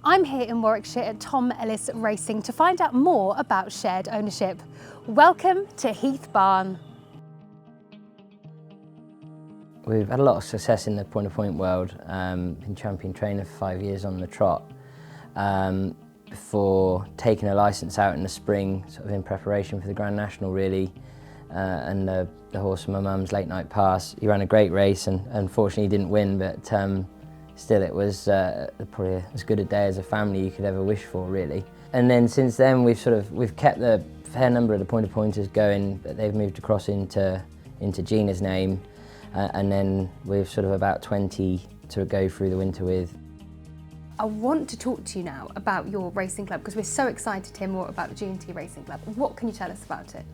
I'm here in Warwickshire at Tom Ellis Racing to find out more about shared ownership. Welcome to Heath Barn. We've had a lot of success in the point-to-point world. Been champion trainer for 5 years on the trot. Before taking a licence out in the spring, sort of in preparation for the Grand National really, and the horse from my mum's late night pass. He ran a great race and unfortunately didn't win, but still it was probably as good a day as a family you could ever wish for really. And then since then we've kept the fair number of the point-to-pointers going, but they've moved across into Gina's name, and then we've sort of about 20 to go through the winter with. I want to talk to you now about your racing club because we're so excited to hear more about the G&T Racing Club. What can you tell us about it?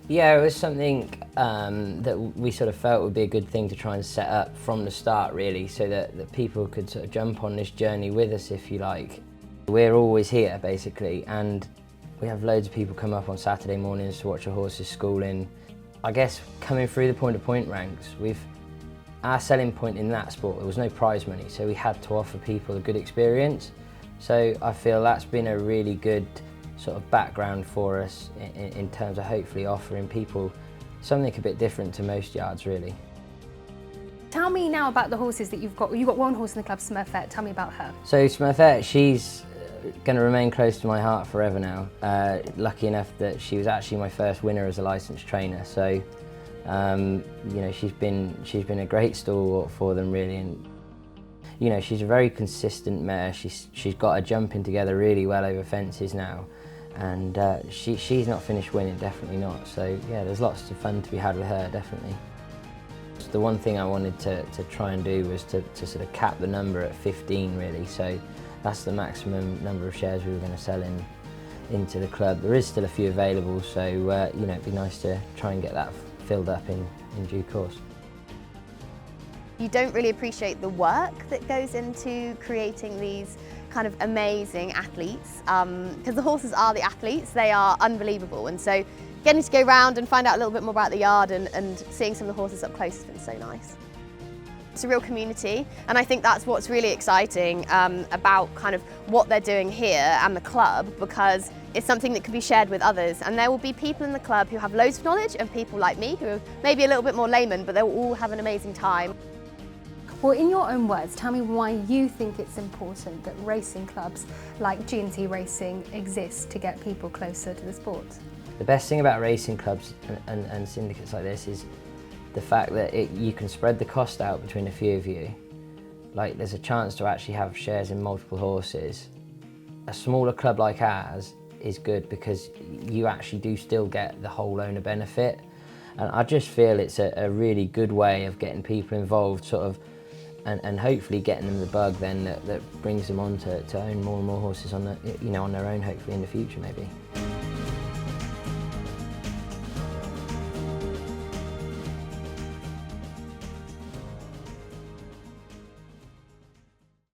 Yeah, it was something that we sort of felt would be a good thing to try and set up from the start really, so that people could sort of jump on this journey with us if you like. We're always here basically, and we have loads of people come up on Saturday mornings to watch our horses schooling. I guess coming through the point-to-point ranks, our selling point in that sport, there was no prize money, so we had to offer people a good experience. So I feel that's been a really good sort of background for us in terms of hopefully offering people something a bit different to most yards really. Tell me now about the horses that you've got. You've got one horse in the club, Smurfette. Tell me about her. So Smurfette, she's going to remain close to my heart forever now. Lucky enough that she was actually my first winner as a licensed trainer. So you know, she's been a great stalwart for them really, and you know, she's a very consistent mare. She's got her jumping together really well over fences now, and she's not finished winning, definitely not. So yeah, there's lots of fun to be had with her, definitely. The one thing I wanted to try and do was to sort of cap the number at 15 really. So that's the maximum number of shares we were going to sell into the club. There is still a few available, so you know, it'd be nice to try and get that filled up in due course. You don't really appreciate the work that goes into creating these kind of amazing athletes, because the horses are the athletes, they are unbelievable, and so getting to go round and find out a little bit more about the yard and seeing some of the horses up close has been so nice. It's a real community, and I think that's what's really exciting about kind of what they're doing here and the club, because it's something that can be shared with others, and there will be people in the club who have loads of knowledge and people like me who are maybe a little bit more layman, but they'll all have an amazing time. Well, in your own words, tell me why you think it's important that racing clubs like G&T Racing exist to get people closer to the sport. The best thing about racing clubs and syndicates like this is the fact that you can spread the cost out between a few of you. Like, there's a chance to actually have shares in multiple horses. A smaller club like ours is good because you actually do still get the whole owner benefit, and I just feel it's a really good way of getting people involved, sort of, and hopefully getting them the bug then that brings them on to own more and more horses on their own, hopefully in the future maybe.